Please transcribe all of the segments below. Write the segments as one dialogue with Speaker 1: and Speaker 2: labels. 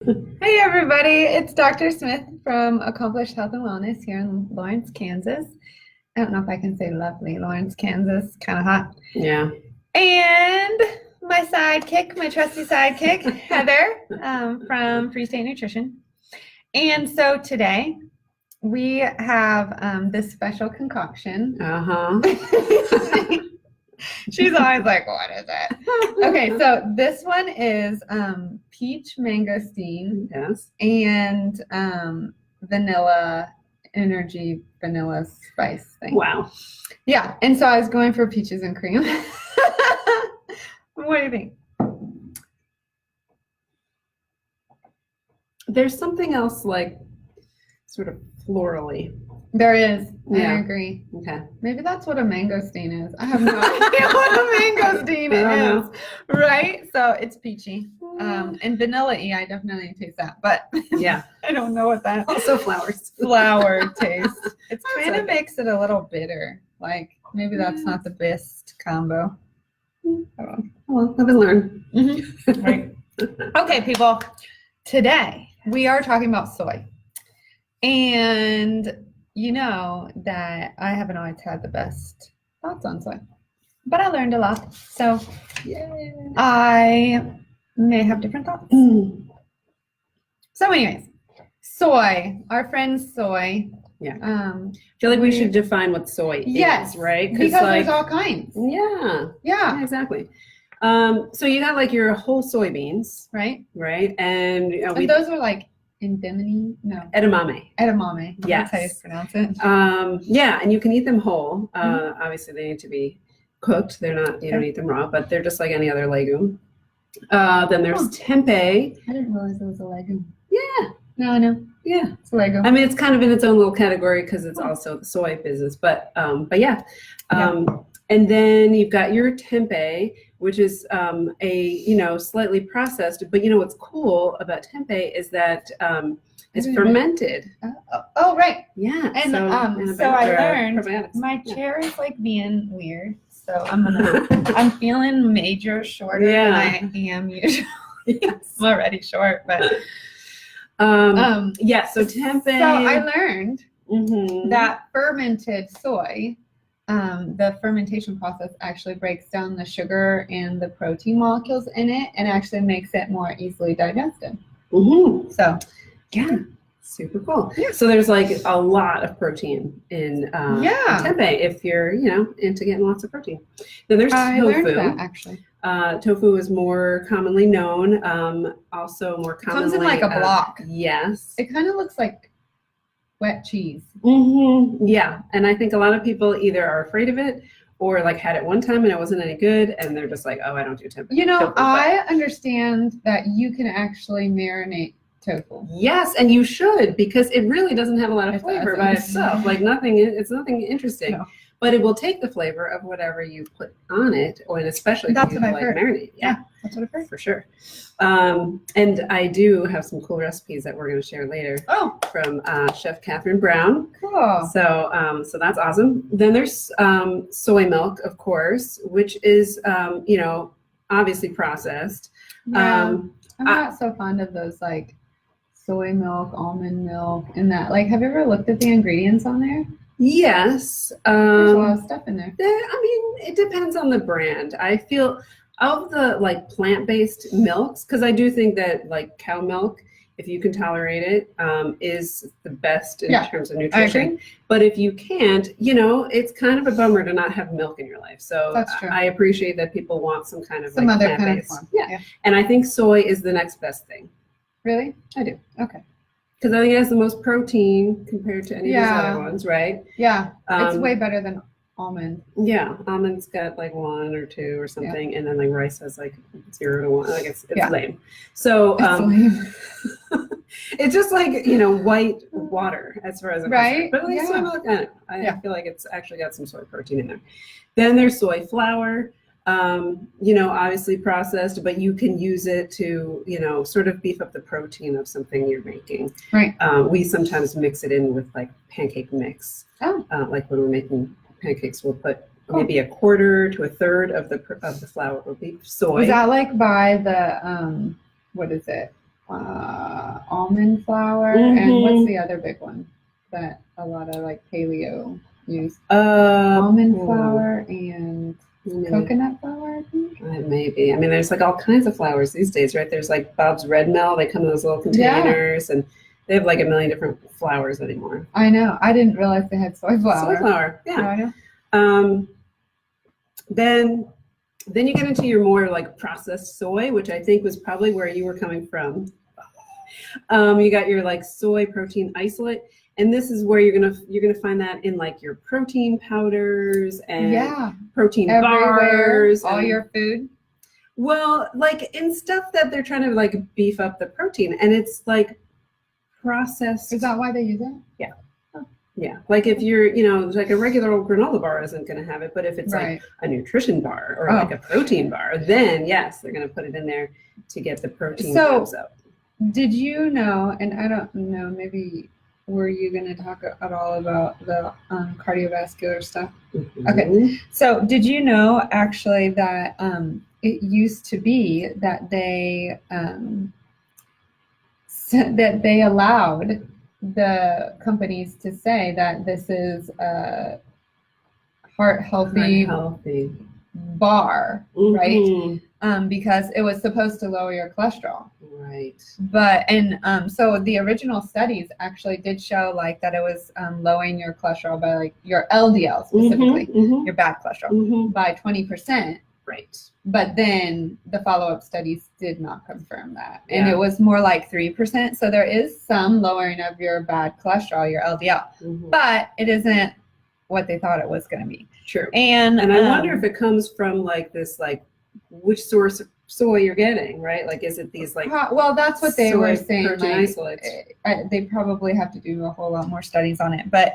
Speaker 1: Hey everybody, it's Dr. Smith from Accomplished Health and Wellness here in Lawrence, Kansas. I don't know if I can say lovely Lawrence, Kansas, kind of hot.
Speaker 2: Yeah.
Speaker 1: And my sidekick, my trusty sidekick, Heather from Free State Nutrition. And so today we have this special concoction. She's always like, what is it? Okay, so this one is peach mangosteen
Speaker 2: Yes.
Speaker 1: and vanilla energy vanilla spice thing.
Speaker 2: Wow.
Speaker 1: Yeah, and so I was going for peaches and cream. What do you think?
Speaker 2: There's something else like sort of florally.
Speaker 1: There is.
Speaker 2: Yeah.
Speaker 1: I agree.
Speaker 2: Okay.
Speaker 1: Maybe that's what a mangosteen is. I have no idea what a mangosteen is. Right? So it's peachy. And vanilla-y, I definitely taste that. But
Speaker 2: Yeah.
Speaker 1: I don't know what that
Speaker 2: Also flowers.
Speaker 1: flower taste. It kind of
Speaker 2: okay.
Speaker 1: makes it a little bitter. Like maybe that's not the best combo.
Speaker 2: Well, live and learn.
Speaker 1: Mm-hmm. Right. Okay, people. Today we are talking about soy. And you know that I haven't always had the best thoughts on soy, but I learned a lot. So
Speaker 2: Yay.
Speaker 1: I may have different thoughts. So anyways, soy, our friend soy.
Speaker 2: Yeah. I feel like we should define what soy
Speaker 1: Yes,
Speaker 2: is, right?
Speaker 1: Because there's all kinds.
Speaker 2: Yeah.
Speaker 1: Yeah.
Speaker 2: Exactly. So you got like your whole soybeans,
Speaker 1: Right?
Speaker 2: right? And
Speaker 1: And those are like edamame? No.
Speaker 2: edamame.
Speaker 1: Edamame.
Speaker 2: Yes.
Speaker 1: That's how you pronounce it.
Speaker 2: Yeah, and you can eat them whole. Obviously, they need to be cooked. They're not. You don't eat them raw, but they're just like any other legume. Then there's tempeh.
Speaker 1: I didn't realize it was a legume.
Speaker 2: Yeah,
Speaker 1: No, I know.
Speaker 2: yeah.
Speaker 1: It's a legume.
Speaker 2: I mean, it's kind of in its own little category because it's also the soy business. But yeah. And then you've got your tempeh, which is a slightly processed. But what's cool about tempeh is that it's fermented.
Speaker 1: Oh, right.
Speaker 2: Yeah.
Speaker 1: And so I learned my chair is like being weird. So I'm feeling major shorter than I am usually.
Speaker 2: Yes.
Speaker 1: I'm already short, but
Speaker 2: yeah. So tempeh.
Speaker 1: So I learned that fermented soy, the fermentation process actually breaks down the sugar and the protein molecules in it and actually makes it more easily digested. So
Speaker 2: yeah. Super cool. Yeah. So there's like a lot of protein in tempeh if you're, into getting lots of protein. Then there's tofu.
Speaker 1: I learned that actually.
Speaker 2: Tofu is more commonly known. Also more commonly.
Speaker 1: Comes in like a block.
Speaker 2: Yes.
Speaker 1: It kind of looks like wet cheese.
Speaker 2: Yeah. And I think a lot of people either are afraid of it or like had it one time and it wasn't any good and they're just like, oh, I don't do tofu.
Speaker 1: I understand that you can actually marinate tofu.
Speaker 2: Yes, and you should because it really doesn't have a lot of flavor by itself. Like it's nothing interesting. No. But it will take the flavor of whatever you put on it, and especially if you marinate. Yeah,
Speaker 1: that's what I've heard.
Speaker 2: For sure. And I do have some cool recipes that we're going to share later.
Speaker 1: Oh,
Speaker 2: from Chef Catherine Brown.
Speaker 1: Cool.
Speaker 2: So that's awesome. Then there's soy milk, of course, which is obviously processed.
Speaker 1: Yeah, I'm not so fond of those like soy milk, almond milk, and that. Like, have you ever looked at the ingredients on there?
Speaker 2: Yes.
Speaker 1: There's a lot of stuff in there.
Speaker 2: I mean, it depends on the brand. I feel of the like plant-based milks, because I do think that like cow milk, if you can tolerate it, is the best in terms of nutrition. But if you can't, it's kind of a bummer to not have milk in your life. So
Speaker 1: that's true.
Speaker 2: I appreciate that people want some kind of
Speaker 1: some other kind of form.
Speaker 2: Yeah. And I think soy is the next best thing.
Speaker 1: Really?
Speaker 2: I do.
Speaker 1: Okay.
Speaker 2: Because I think it has the most protein compared to any of these other ones, right?
Speaker 1: Yeah. It's way better than almond.
Speaker 2: Yeah. Almond's got like 1 or 2 or something. And then like rice has like 0 to 1. Like it's lame. So
Speaker 1: it's lame.
Speaker 2: it's just like, white water as far as I'm concerned. But like soy milk, I feel like it's actually got some soy protein in there. Then there's soy flour. Obviously processed, but you can use it to, sort of beef up the protein of something you're making.
Speaker 1: Right.
Speaker 2: We sometimes mix it in with like pancake mix.
Speaker 1: Oh.
Speaker 2: Like when we're making pancakes, we'll put maybe 1/4 to 1/3 of the flour will be soy.
Speaker 1: Is that like by the what is it? almond flour, and what's the other big one that a lot of like paleo use? Almond flour and coconut flour, I think.
Speaker 2: Maybe. I mean, there's like all kinds of flours these days, right? There's like Bob's Red Mill. They come in those little containers, and they have like a million different flours anymore.
Speaker 1: I know. I didn't realize they had soy flour.
Speaker 2: Soy flour, yeah.
Speaker 1: Oh, I know.
Speaker 2: Then you get into your more like processed soy, which I think was probably where you were coming from. You got your like soy protein isolate, and this is where you're gonna find that in like your protein powders and protein bars,
Speaker 1: all your food.
Speaker 2: Well, like in stuff that they're trying to like beef up the protein, and it's like processed.
Speaker 1: Is that why they use it?
Speaker 2: Yeah. Yeah, like if you're, like a regular old granola bar isn't going to have it, but if it's like a nutrition bar or like a protein bar, then yes, they're going to put it in there to get the protein values up.
Speaker 1: Did you know, and I don't know, maybe were you going to talk at all about the cardiovascular stuff? Mm-hmm. Okay, so did you know actually that it used to be that they allowed the companies to say that this is a heart healthy bar, right? Because it was supposed to lower your cholesterol.
Speaker 2: Right.
Speaker 1: But so the original studies actually did show like that it was lowering your cholesterol by like your LDL specifically, your bad cholesterol, by 20%.
Speaker 2: Right.
Speaker 1: But then the follow-up studies did not confirm that. And it was more like 3%. So there is some lowering of your bad cholesterol, your LDL. But it isn't what they thought it was going to be.
Speaker 2: True.
Speaker 1: And
Speaker 2: I wonder if it comes from like this, like which source of soy you're getting, right? Like, is it these like
Speaker 1: well, that's what they were saying.
Speaker 2: Protein isolates.
Speaker 1: They probably have to do a whole lot more studies on it, but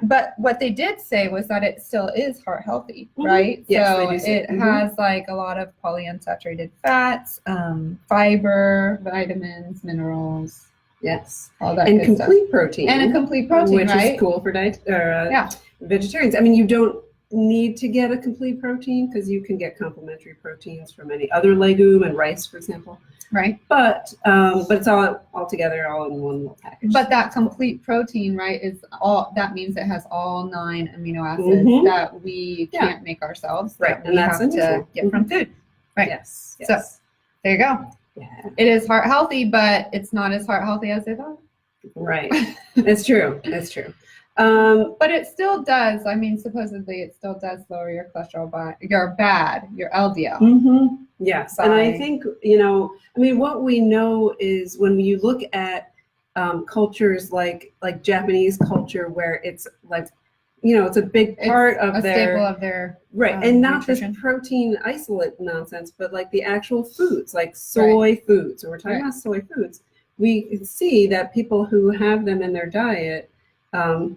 Speaker 1: but what they did say was that it still is heart healthy, right?
Speaker 2: Yes,
Speaker 1: so it has like a lot of polyunsaturated fats, fiber, vitamins, minerals.
Speaker 2: Yes,
Speaker 1: all that
Speaker 2: and
Speaker 1: good
Speaker 2: complete
Speaker 1: stuff.
Speaker 2: protein,
Speaker 1: and a complete protein,
Speaker 2: which
Speaker 1: right?
Speaker 2: is cool for vegetarians. I mean, you don't need to get a complete protein because you can get complementary proteins from any other legume and rice, for example.
Speaker 1: Right.
Speaker 2: But it's all together, all in one little package.
Speaker 1: But that complete protein, right, is all. That means it has all 9 amino acids that we can't make ourselves.
Speaker 2: Right,
Speaker 1: and that's have to get from food. Right.
Speaker 2: Yes.
Speaker 1: So there you go.
Speaker 2: Yeah.
Speaker 1: It is heart healthy, but it's not as heart healthy as they thought.
Speaker 2: Right. It's true. It's true.
Speaker 1: But it still does. I mean, supposedly it still does lower your cholesterol by your LDL.
Speaker 2: Yes. And I think, I mean, what we know is when you look at cultures like Japanese culture, where it's like, it's a big part of
Speaker 1: a
Speaker 2: their
Speaker 1: staple of their
Speaker 2: right, and not
Speaker 1: nutrition.
Speaker 2: this protein isolate nonsense, but like the actual foods, like soy foods. So we're talking about soy foods. We can see that people who have them in their diet, have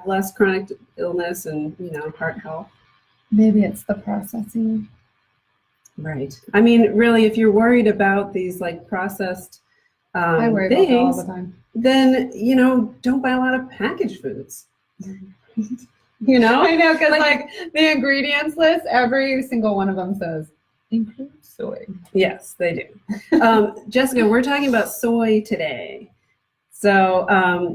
Speaker 2: less chronic illness and heart health.
Speaker 1: Maybe it's the processing.
Speaker 2: Right. I mean, really, if you're worried about these like processed
Speaker 1: I worry
Speaker 2: things,
Speaker 1: about that all the time.
Speaker 2: Then don't buy a lot of packaged foods.
Speaker 1: I know, because like the ingredients list, every single one of them says include soy.
Speaker 2: Yes, they do. Jessica, we're talking about soy today. So,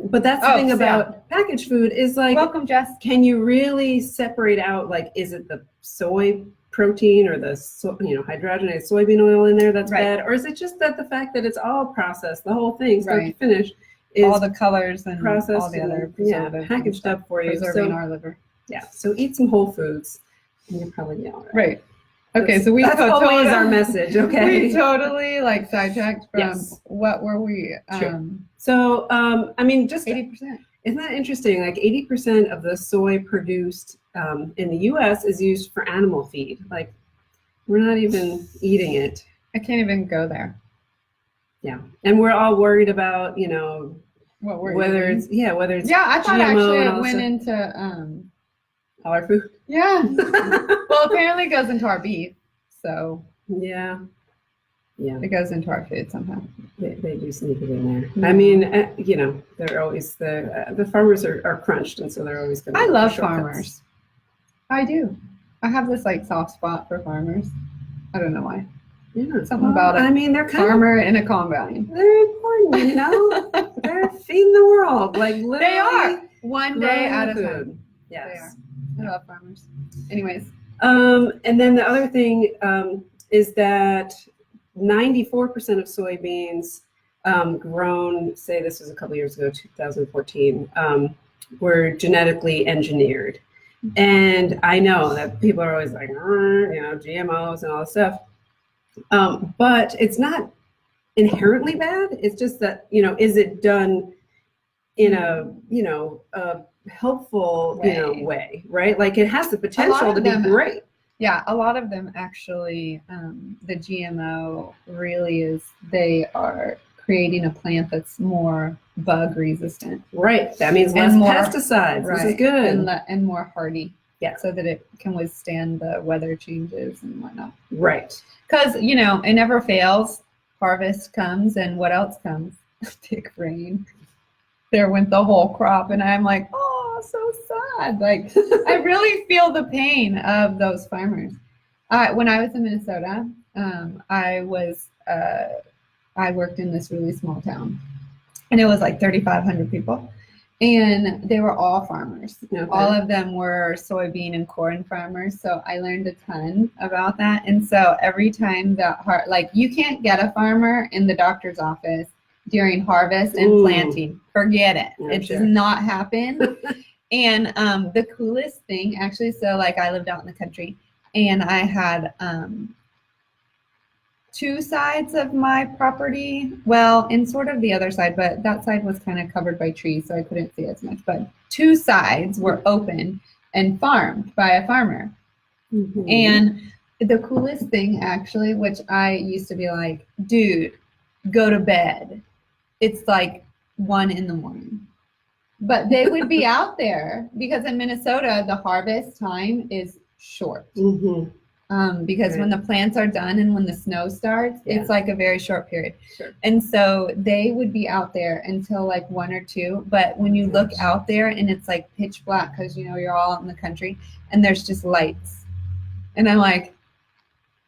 Speaker 2: but that's the thing about packaged food is like,
Speaker 1: welcome, Jess.
Speaker 2: Can you really separate out, like, is it the soy protein or the hydrogenated soybean oil in there that's bad, or is it just that the fact that it's all processed, the whole thing, start to finish, is
Speaker 1: all the colors and
Speaker 2: processed
Speaker 1: all the other preservatives
Speaker 2: packaged up for you,
Speaker 1: preserving our liver.
Speaker 2: Yeah, so eat some whole foods, and you'll probably be all right.
Speaker 1: Right. Okay, so
Speaker 2: that's always our message. Okay,
Speaker 1: we totally sidetracked from what were we?
Speaker 2: So I mean, just
Speaker 1: 80%.
Speaker 2: Isn't that interesting? Like 80% of the soy produced in the U.S. is used for animal feed. Like we're not even eating it.
Speaker 1: I can't even go there.
Speaker 2: Yeah, and we're all worried about
Speaker 1: whether it's I thought
Speaker 2: GMO
Speaker 1: actually it went into
Speaker 2: all our food.
Speaker 1: Yeah. Well, apparently it goes into our beef. So
Speaker 2: yeah,
Speaker 1: it goes into our food somehow.
Speaker 2: They do sneak it in there. I mean, they're always the farmers are crunched, and so they're always going to.
Speaker 1: I love farmers. I do. I have this soft spot for farmers. I don't know why.
Speaker 2: Yeah.
Speaker 1: Something about it.
Speaker 2: I mean, they're kind
Speaker 1: farmer in a combine.
Speaker 2: They're important, you know. They're feeding the world, like literally.
Speaker 1: They are one day at a time.
Speaker 2: Yes.
Speaker 1: They are. I love farmers. Anyways.
Speaker 2: And then the other thing is that 94% of soybeans grown, say this was a couple years ago, 2014, were genetically engineered. And I know that people are always like, GMOs and all this stuff. But it's not inherently bad. It's just that, is it done in a helpful, way, right? Like it has the potential to be great.
Speaker 1: Yeah, a lot of them actually, the GMO really they are creating a plant that's more bug resistant.
Speaker 2: Right. That means less pesticides.
Speaker 1: Right.
Speaker 2: This is good.
Speaker 1: And more hardy.
Speaker 2: Yeah.
Speaker 1: So that it can withstand the weather changes and whatnot.
Speaker 2: Right.
Speaker 1: Because, it never fails. Harvest comes and what else comes? Big rain. There went the whole crop. And I'm like, oh, so sad. Like, I really feel the pain of those farmers. When I was in Minnesota, I worked in this really small town, and it was like 3,500 people, and they were all farmers. Okay. All of them were soybean and corn farmers. So I learned a ton about that. And so every time you can't get a farmer in the doctor's office during harvest and planting. Forget it. It does not happen. And the coolest thing, actually, so like I lived out in the country, and I had two sides of my property. Well, in sort of the other side, but that side was kind of covered by trees, so I couldn't see as much. But two sides were open and farmed by a farmer. Mm-hmm. And the coolest thing, actually, which I used to be like, dude, go to bed. It's like 1 a.m. But they would be out there because in Minnesota, the harvest time is short. Mm-hmm. Because when the plants are done and when the snow starts, it's like a very short period. Sure. And so they would be out there until like 1 or 2. But when you look out there and it's like pitch black because, you're all out in the country and there's just lights. And I'm like,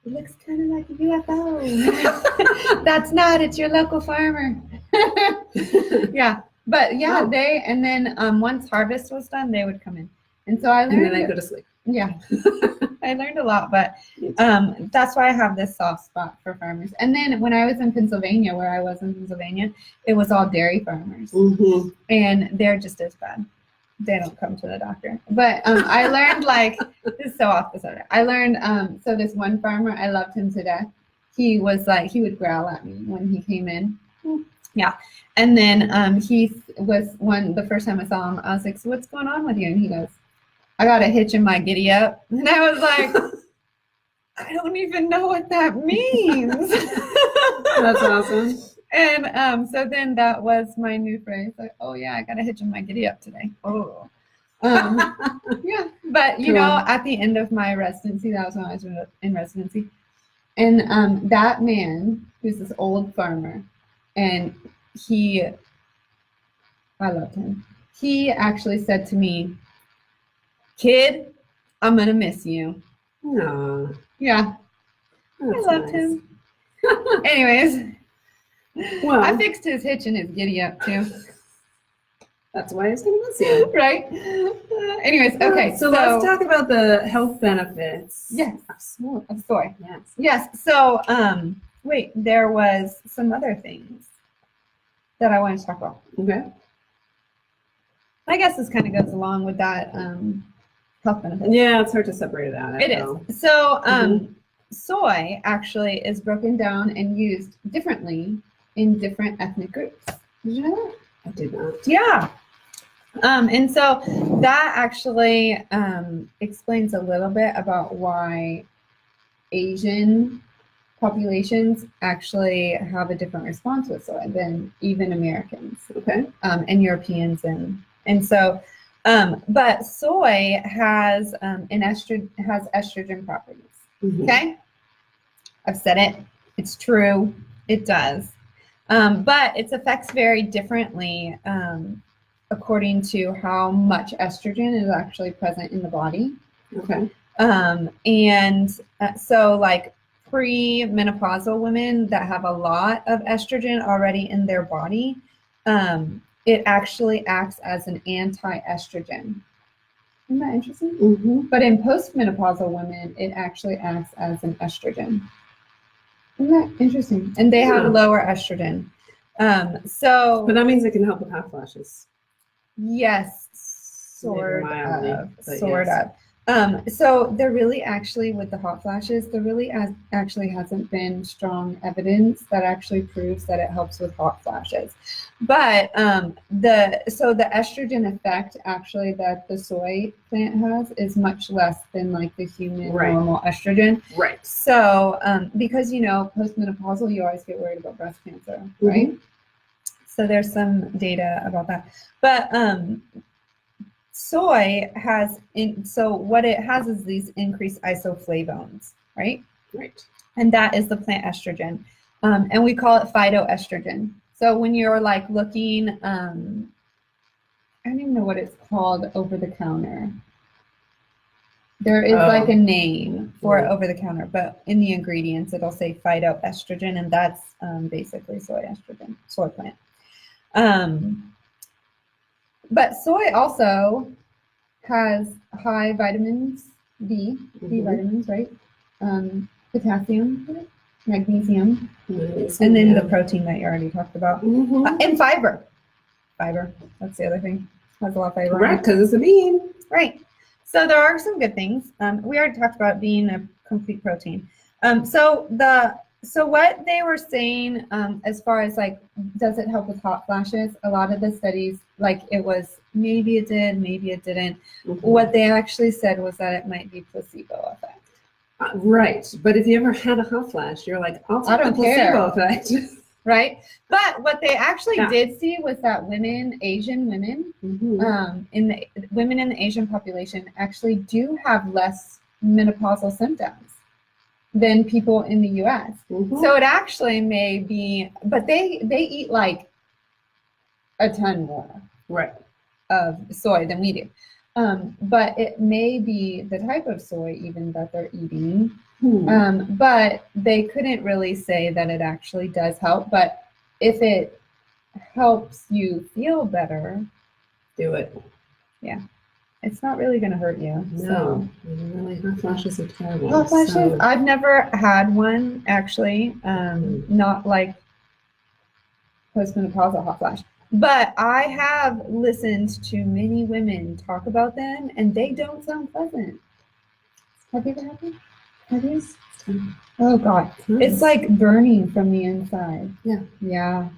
Speaker 1: it looks kind of like a UFO. That's not, it's your local farmer. Yeah. But yeah, and then once harvest was done, they would come in. And so I learned.
Speaker 2: And then I go to sleep.
Speaker 1: Yeah. I learned a lot, but that's why I have this soft spot for farmers. And then when I was in Pennsylvania, it was all dairy farmers. Mm-hmm. And they're just as bad. They don't come to the doctor. But I learned this is so off the subject. I learned, so this one farmer, I loved him to death. He was he would growl at me when he came in. Yeah. And then the first time I saw him, I was like, so what's going on with you? And he goes, I got a hitch in my giddy up. And I was like, I don't even know what that means.
Speaker 2: That's awesome.
Speaker 1: And so then that was my new phrase. Like, oh yeah, I got a hitch in my giddy up today. Oh. Yeah. But at the end of my residency, that was when I was in residency. And that man, who's this old farmer, and I loved him. He actually said to me, kid, I'm going to miss you.
Speaker 2: Aww.
Speaker 1: Yeah.
Speaker 2: That's
Speaker 1: I loved him. Anyways.
Speaker 2: Well,
Speaker 1: I fixed his hitch and his giddy up too.
Speaker 2: That's why I was going to miss you.
Speaker 1: Right. Anyways, okay.
Speaker 2: So let's talk about the health benefits.
Speaker 1: Yes. Of soy.
Speaker 2: Yes.
Speaker 1: Yes. So, wait, there was some other things that I wanted to talk about.
Speaker 2: Okay.
Speaker 1: I guess this kind of goes along with that health benefits.
Speaker 2: Yeah, it's hard to separate it out.
Speaker 1: It is. So, soy actually is broken down and used differently in different ethnic groups. Did you know that?
Speaker 2: I did not.
Speaker 1: Yeah. And so that actually explains a little bit about why Asian populations actually have a different response with soy than even Americans.
Speaker 2: Okay.
Speaker 1: And Europeans and so, but soy has estrogen properties. Mm-hmm. Okay. I've said it. It's true. It does. But its effects vary differently according to how much estrogen is actually present in the body.
Speaker 2: Okay.
Speaker 1: So pre-menopausal women that have a lot of estrogen already in their body, it actually acts as an anti-estrogen. Isn't that interesting?
Speaker 2: Mm-hmm.
Speaker 1: But in postmenopausal women, it actually acts as an estrogen. Isn't that interesting? And they have lower estrogen.
Speaker 2: But that means it can help with hot flashes.
Speaker 1: Yes, sort
Speaker 2: mildly,
Speaker 1: of. So there really actually, with the hot flashes, there really actually hasn't been strong evidence that actually proves that it helps with hot flashes. But the estrogen effect actually that the soy plant has is much less than like the human normal estrogen.
Speaker 2: Right.
Speaker 1: So because postmenopausal, you always get worried about breast cancer, right? Mm-hmm. So there's some data about that. But soy has, so what it has is these increased isoflavones, right?
Speaker 2: Right.
Speaker 1: And that is the plant estrogen. And we call it phytoestrogen. So when you're like looking, I don't even know what it's called over the counter. There is like a name for it over the counter, but in the ingredients, it'll say phytoestrogen, and that's basically soy estrogen, soy plant. But soy also has high vitamins B, B vitamins, right? Potassium, magnesium, and then the protein that you already talked about, and fiber. Fiber, that's the other thing. Has a lot of fiber.
Speaker 2: Right, because it's a bean.
Speaker 1: Right. So there are some good things. We already talked about being a complete protein. So what they were saying, as far as like, does it help with hot flashes? A lot of the studies, like it was, maybe it did, maybe it didn't. What they actually said was that it might be placebo effect.
Speaker 2: Right. But if you ever had a hot flash, you're like, I'll take the placebo effect.
Speaker 1: Right. But what they actually did see was that Asian women, women in the Asian population actually do have less menopausal symptoms than people in the US. So it actually may be, but they eat like a ton more of soy than we do. But it may be the type of soy even that they're eating. But they couldn't really say that it actually does help. But if it helps you feel better,
Speaker 2: do it.
Speaker 1: Yeah. It's not really going to hurt you.
Speaker 2: No, really, hot flashes are terrible.
Speaker 1: Hot flashes? I've never had one, actually. Not like postmenopausal hot flash. But I have listened to many women talk about them, and they don't sound pleasant. Have you ever had them? Have you? Oh, God. It's like burning from the inside. Yeah.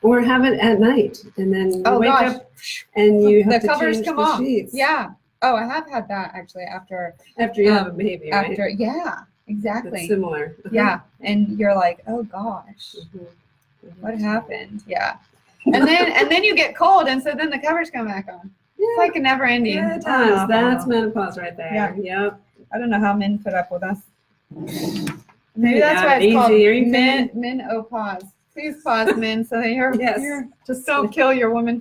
Speaker 2: Or have it at night, and then you wake up and you have
Speaker 1: the covers come off.
Speaker 2: Sheets.
Speaker 1: Yeah. Oh, I have had that actually after
Speaker 2: you have a baby, right?
Speaker 1: Yeah, exactly.
Speaker 2: It's similar.
Speaker 1: Yeah, and you're like, oh gosh, what happened? Yeah, and then you get cold, and so then the covers come back on. It's like a never ending.
Speaker 2: Yeah, it does. That's menopause right there.
Speaker 1: Yeah.
Speaker 2: Yep.
Speaker 1: I don't know how men put up with us. Maybe that's why it's called menopause. Please pause, men, so that you're just don't kill your woman.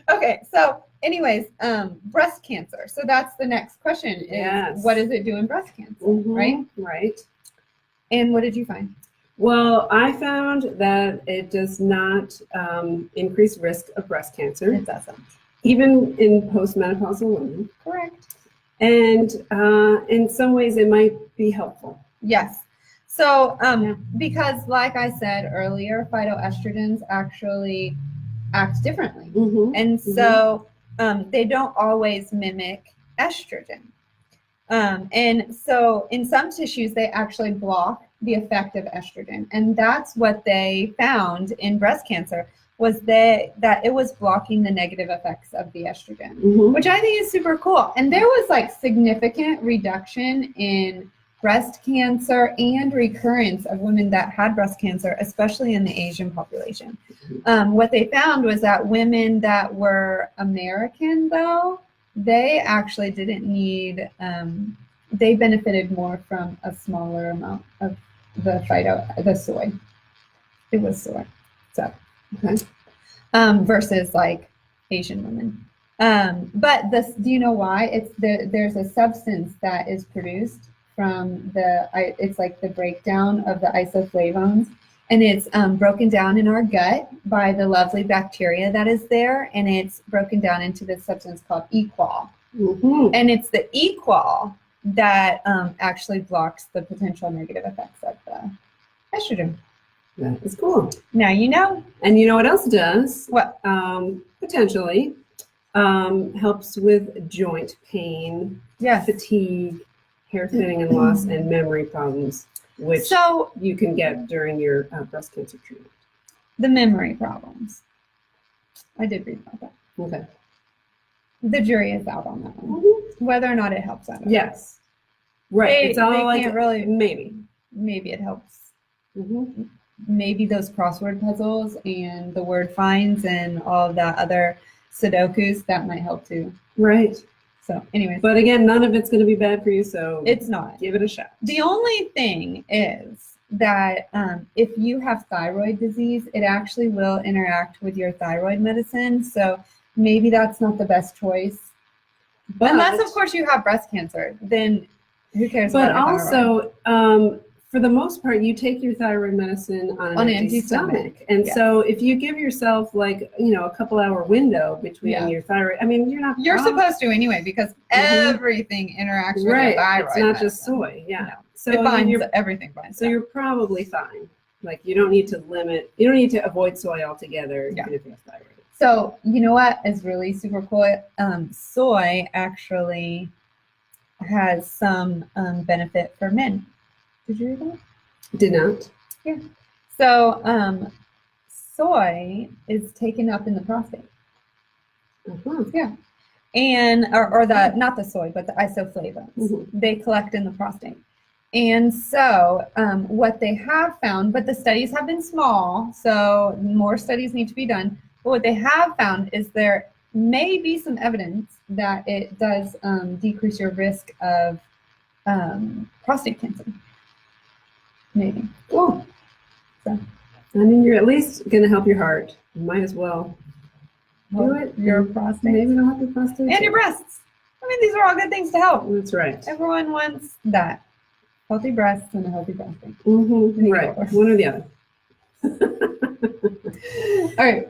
Speaker 1: Okay, so anyways, breast cancer. So that's the next question is what does it do in breast cancer, right?
Speaker 2: Right.
Speaker 1: And what did you find?
Speaker 2: Well, I found that it does not increase risk of breast cancer.
Speaker 1: It doesn't.
Speaker 2: Even in postmenopausal women.
Speaker 1: Correct.
Speaker 2: And in some ways it might be helpful.
Speaker 1: Yes. So, because like I said earlier, phytoestrogens actually act differently. And so they don't always mimic estrogen. And so in some tissues, they actually block the effect of estrogen. And that's what they found in breast cancer was that it was blocking the negative effects of the estrogen, which I think is super cool. And there was like significant reduction in breast cancer and recurrence of women that had breast cancer, especially in the Asian population. What they found was that women that were American, though, they actually didn't need, they benefited more from a smaller amount of the soy. It was soy. So, versus like Asian women. But do you know why? There's a substance that is produced from it's like the breakdown of the isoflavones, and it's broken down in our gut by the lovely bacteria that is there, and it's broken down into this substance called equal. And it's the equal that actually blocks the potential negative effects of the estrogen.
Speaker 2: That is cool.
Speaker 1: Now you know.
Speaker 2: And you know what else it does?
Speaker 1: What?
Speaker 2: Potentially helps with joint pain, fatigue, hair thinning and loss, and memory problems, which you can get during your breast cancer treatment.
Speaker 1: The memory problems. I did read about that.
Speaker 2: Okay.
Speaker 1: The jury is out on that one. Whether or not it helps out.
Speaker 2: Yes. Right. It's all like
Speaker 1: really.
Speaker 2: Maybe
Speaker 1: it helps. Maybe those crossword puzzles and the word finds and all of that other Sudokus, that might help too.
Speaker 2: Right.
Speaker 1: So anyways.
Speaker 2: But again, none of it's going to be bad for you, so
Speaker 1: it's not.
Speaker 2: Give it a shot.
Speaker 1: The only thing is that if you have thyroid disease, it actually will interact with your thyroid medicine. So maybe that's not the best choice. But unless, of course, you have breast cancer, then who cares about your thyroid?
Speaker 2: But also, for the most part, you take your thyroid medicine on an empty stomach. And so if you give yourself like, a couple-hour window between your thyroid, I mean, you're
Speaker 1: supposed to anyway, because everything interacts with your thyroid.
Speaker 2: It's not just soy. Yeah.
Speaker 1: No.
Speaker 2: So
Speaker 1: it binds, everything binds.
Speaker 2: So you're probably fine. Like you don't need to avoid soy altogether even if you have thyroid.
Speaker 1: So you know what is really super cool? Soy actually has some benefit for men. Did you read that?
Speaker 2: Did not.
Speaker 1: Yeah. So soy is taken up in the prostate. Yeah. And or the not the soy, but the isoflavones. They collect in the prostate. And so what they have found, but the studies have been small, so more studies need to be done. But what they have found is there may be some evidence that it does decrease your risk of prostate cancer. Maybe.
Speaker 2: Cool.
Speaker 1: So,
Speaker 2: I mean, you're at least going to help your heart. You might as well do it.
Speaker 1: Your prostate.
Speaker 2: Maybe it'll help your prostate.
Speaker 1: And your breasts. I mean, these are all good things to help.
Speaker 2: That's right.
Speaker 1: Everyone wants that. Healthy breasts and a healthy prostate.
Speaker 2: Right. One or the other.
Speaker 1: All right.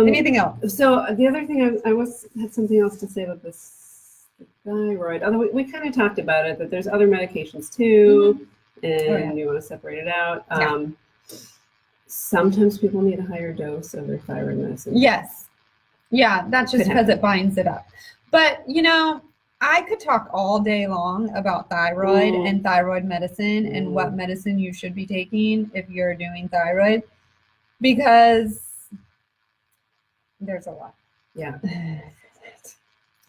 Speaker 1: Anything else?
Speaker 2: So the other thing had something else to say about this thyroid. Although we kind of talked about it, that there's other medications too, and you want to separate it out. Sometimes people need a higher dose of their thyroid medicine.
Speaker 1: Yes. Yeah, that's just because it binds it up. But I could talk all day long about thyroid and thyroid medicine and what medicine you should be taking if you're doing thyroid, because there's a lot.
Speaker 2: Yeah.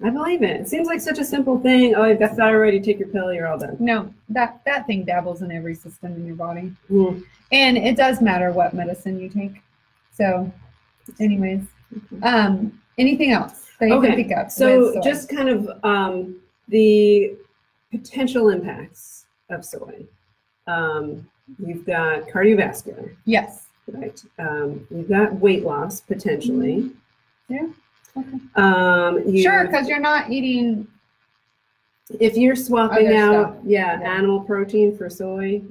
Speaker 2: I believe it. It seems like such a simple thing. Oh, you've got thyroid, you take your pill, you're all done.
Speaker 1: No, that thing dabbles in every system in your body. And it does matter what medicine you take. So anyways, anything else that you can think of?
Speaker 2: So just kind of the potential impacts of soy. You've got cardiovascular.
Speaker 1: Yes.
Speaker 2: Right. You've got weight loss potentially.
Speaker 1: Yeah. Okay. Sure, because you're not eating.
Speaker 2: If you're swapping out, animal protein for soy,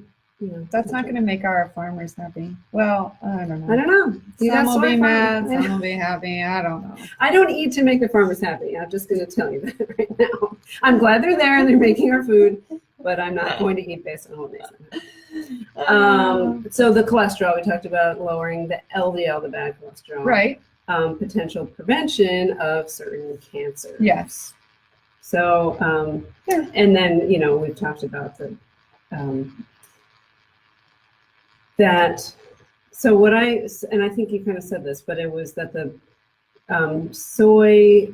Speaker 1: that's not going to make our farmers happy. Well, I don't know.
Speaker 2: I don't know.
Speaker 1: Some will be mad, some will be happy. I don't know.
Speaker 2: I don't eat to make the farmers happy. I'm just going to tell you that right now. I'm glad they're there and they're making our food, but I'm not going to eat based on what makes them happy. So the cholesterol, we talked about lowering the LDL, the bad cholesterol.
Speaker 1: Right.
Speaker 2: Potential prevention of certain cancers.
Speaker 1: Yes.
Speaker 2: So, and then, we've talked about the, so and I think you kind of said this, but it was that the soy,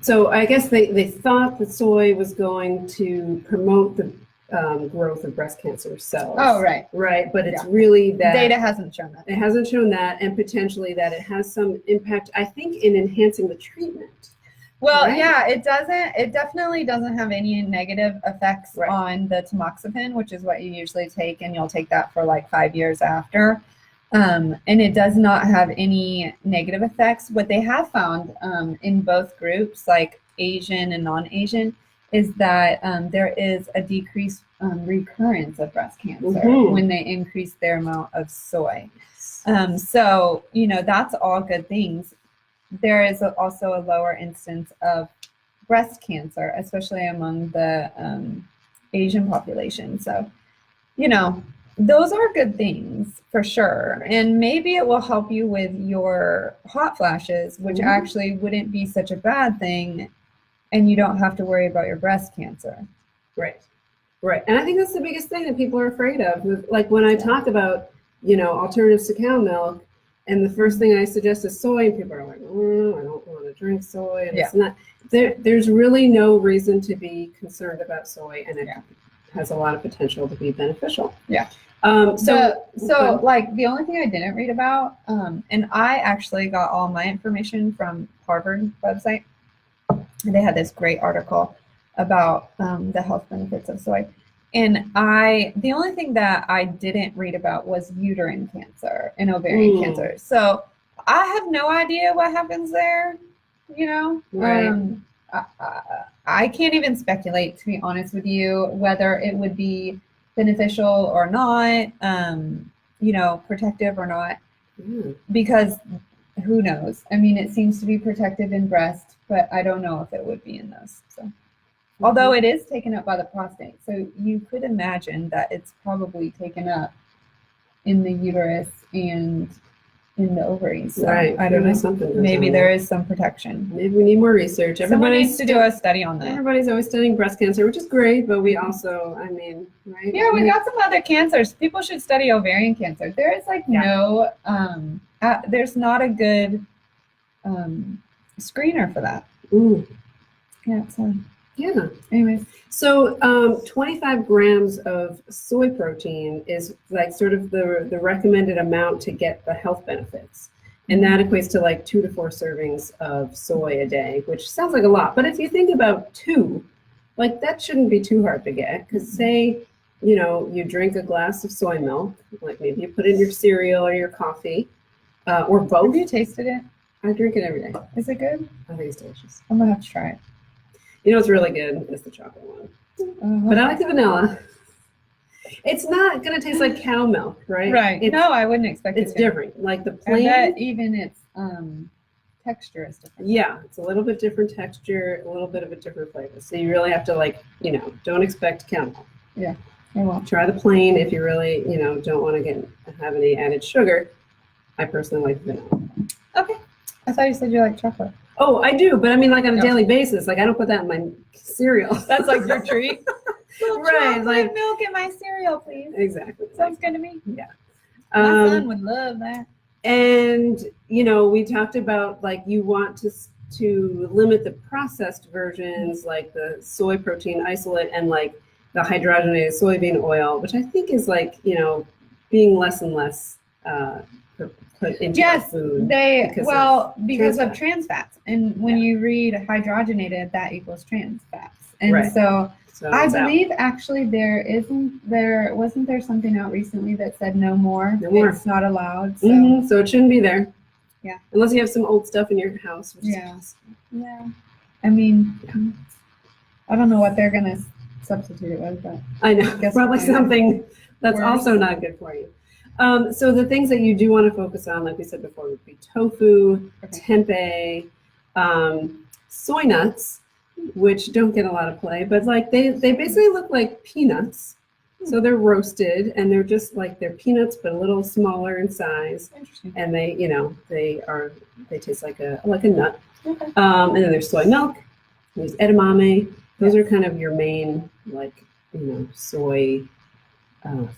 Speaker 2: so I guess they thought that soy was going to promote the growth of breast cancer cells.
Speaker 1: Oh, right.
Speaker 2: Right, but it's really that.
Speaker 1: Data hasn't shown that.
Speaker 2: It hasn't shown that, and potentially that it has some impact, I think, in enhancing the treatment.
Speaker 1: Well, yeah, it doesn't. It definitely doesn't have any negative effects on the tamoxifen, which is what you usually take, and you'll take that for like 5 years after. And it does not have any negative effects. What they have found in both groups, like Asian and non-Asian, is that there is a decreased recurrence of breast cancer when they increase their amount of soy. So, you know, that's all good things. There is also a lower instance of breast cancer, especially among the Asian population. So, you know, those are good things for sure. And maybe it will help you with your hot flashes, which actually wouldn't be such a bad thing. And you don't have to worry about your breast cancer.
Speaker 2: Right. Right. And I think that's the biggest thing that people are afraid of. Like when I talk about, you know, alternatives to cow milk, and the first thing I suggest is soy, and people are like, oh, I don't want to drink soy. And it's not, there's really no reason to be concerned about soy, and it has a lot of potential to be beneficial.
Speaker 1: Yeah.
Speaker 2: So
Speaker 1: like the only thing I didn't read about, and I actually got all my information from Harvard website. They had this great article about the health benefits of soy. And the only thing that I didn't read about was uterine cancer and ovarian cancer. So I have no idea what happens there, you know?
Speaker 2: Right.
Speaker 1: I can't even speculate, to be honest with you, whether it would be beneficial or not, you know, protective or not, because who knows? I mean, it seems to be protective in breast, but I don't know if it would be in those. So. Although it is taken up by the prostate. So you could imagine that it's probably taken up in the uterus and in the ovaries. So
Speaker 2: right.
Speaker 1: I don't know. Maybe there is some protection.
Speaker 2: Maybe we need more research.
Speaker 1: Someone needs to do a study on that.
Speaker 2: Everybody's always studying breast cancer, which is great, but we also, I mean, right?
Speaker 1: Yeah, we got some other cancers. People should study ovarian cancer. There is like no, there's not a good screener for that.
Speaker 2: Ooh.
Speaker 1: Yeah, so.
Speaker 2: Yeah.
Speaker 1: Anyways.
Speaker 2: So 25 grams of soy protein is like sort of the recommended amount to get the health benefits. And that equates to like 2 to 4 servings of soy a day, which sounds like a lot. But if you think about 2, like that shouldn't be too hard to get. Because say, you know, you drink a glass of soy milk, like maybe you put it in your cereal or your coffee, or both.
Speaker 1: Have you tasted it?
Speaker 2: I drink it every day.
Speaker 1: Is it good?
Speaker 2: I think it's delicious.
Speaker 1: I'm going to have to try it.
Speaker 2: You know what's really good is the chocolate one. But I like the vanilla. It's not going to taste like cow milk, right?
Speaker 1: Right. No, I wouldn't expect it to.
Speaker 2: It's different. Like the
Speaker 1: plain. I bet even its texture is different.
Speaker 2: Yeah, it's a little bit different texture, a little bit of a different flavor. So you really have to like, you know, don't expect cow milk.
Speaker 1: Yeah, I won't.
Speaker 2: Try the plain if you really, you know, don't want to have any added sugar. I personally like vanilla.
Speaker 1: Okay. I thought you said you like chocolate.
Speaker 2: Oh, I do, but I mean like on a daily basis. Like I don't put that in my cereal.
Speaker 1: That's like your treat.
Speaker 2: Right, like
Speaker 1: milk in my cereal, please.
Speaker 2: Exactly.
Speaker 1: Sounds good to me.
Speaker 2: Yeah.
Speaker 1: My son would love that.
Speaker 2: And you know, we talked about like you want to limit the processed versions, like the soy protein isolate and like the hydrogenated soybean oil, which I think is like, you know, being less and less put into our food.
Speaker 1: Because of trans fats. And when you read hydrogenated, that equals trans fats. And so I believe actually wasn't there something out recently that said no more. It's not allowed. So.
Speaker 2: So it shouldn't be there.
Speaker 1: Yeah.
Speaker 2: Unless you have some old stuff in your house. Which is
Speaker 1: yeah. I mean, I don't know what they're gonna substitute it with, but
Speaker 2: I know. Probably something that's also not good for you. So the things that you do want to focus on, like we said before, would be tofu, tempeh, soy nuts, which don't get a lot of play, but like they basically look like peanuts. So they're roasted and they're just like they're peanuts but a little smaller in size.
Speaker 1: Interesting.
Speaker 2: And they, you know, they taste like a nut.
Speaker 1: Okay.
Speaker 2: And then there's soy milk, there's edamame. Those are kind of your main like, you know, soy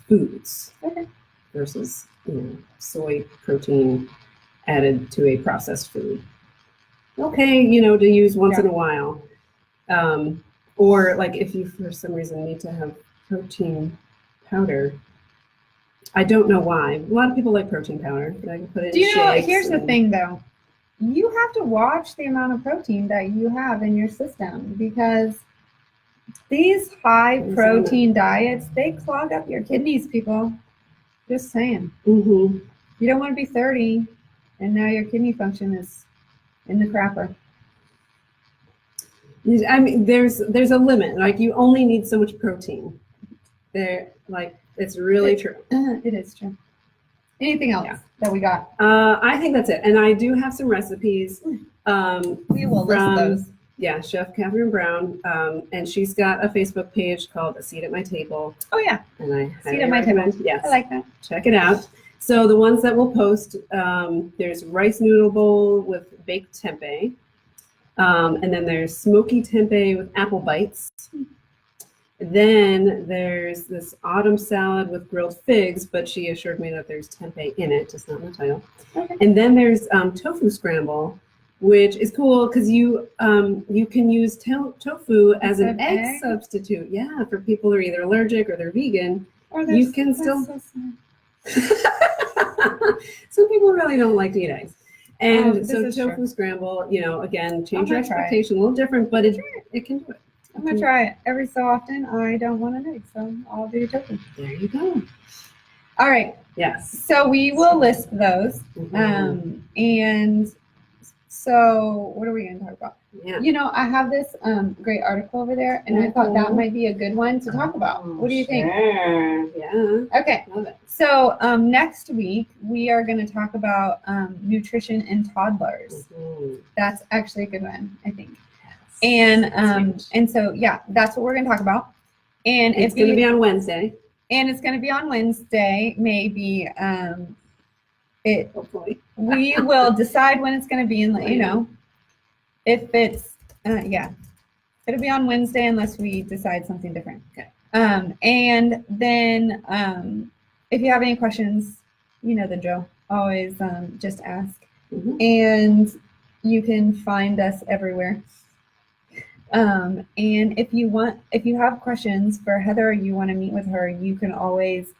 Speaker 2: foods.
Speaker 1: Okay.
Speaker 2: Versus, you know, soy protein added to a processed food. Okay, you know, to use once in a while. Or like if you for some reason need to have protein powder. I don't know why. A lot of people like protein powder. I can put it in shakes. Do you know,
Speaker 1: here's the thing though. You have to watch the amount of protein that you have in your system because these high protein diets, they clog up your kidneys, people. Just saying. You don't want to be 30 and now your kidney function is in the crapper.
Speaker 2: I mean, there's a limit. Like you only need so much protein. It's really true.
Speaker 1: It is true. Anything else that we got?
Speaker 2: I think that's it. And I do have some recipes.
Speaker 1: We will list those.
Speaker 2: Yeah, Chef Catherine Brown, and she's got a Facebook page called A Seat at My Table.
Speaker 1: Oh yeah,
Speaker 2: and I
Speaker 1: Seat at My Table.
Speaker 2: Yes,
Speaker 1: I like that.
Speaker 2: Check it out. So the ones that we'll post, there's rice noodle bowl with baked tempeh, and then there's smoky tempeh with apple bites. Then there's this autumn salad with grilled figs, but she assured me that there's tempeh in it, just not in the title.
Speaker 1: Okay.
Speaker 2: And then there's tofu scramble, which is cool because you can use tofu as an egg substitute. Yeah, for people who are either allergic or they're vegan. You can still. Some people really don't like to eat eggs. And so tofu scramble, again, change your expectation, a little different, but it can do it.
Speaker 1: I'm going to try it. Every so often, I don't want an egg, so I'll do tofu.
Speaker 2: There you go.
Speaker 1: All right.
Speaker 2: Yes.
Speaker 1: So we will list those. And so what are we going to talk about?
Speaker 2: Yeah.
Speaker 1: I have this great article over there, and I thought that might be a good one to talk about. What do you think?
Speaker 2: Sure. Yeah.
Speaker 1: Okay. Love it. So next week, we are going to talk about nutrition in toddlers. That's actually a good one, I think. And so, yeah, that's what we're going to talk about. And
Speaker 2: it's going to be on Wednesday.
Speaker 1: And it's going to be on Wednesday, maybe.
Speaker 2: Hopefully.
Speaker 1: We will decide when it's going to be and let you know. If it's, it'll be on Wednesday unless we decide something different.
Speaker 2: Okay.
Speaker 1: And then if you have any questions, you know the drill. Always just ask. And you can find us everywhere. And if you have questions for Heather, or you want to meet with her, you can always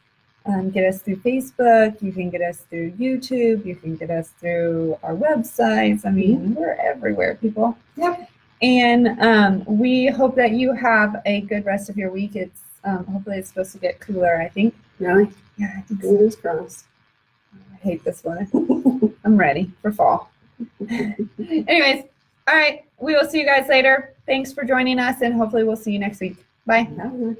Speaker 1: get us through Facebook. You can get us through YouTube. You can get us through our websites. I mean, we're everywhere, people.
Speaker 2: Yep.
Speaker 1: And we hope that you have a good rest of your week. It's hopefully it's supposed to get cooler, I think.
Speaker 2: Really?
Speaker 1: Yeah, I think so.
Speaker 2: Fingers crossed.
Speaker 1: I hate this one. I'm ready for fall. Anyways, all right. We will see you guys later. Thanks for joining us, and hopefully we'll see you next week. Bye.
Speaker 2: Bye.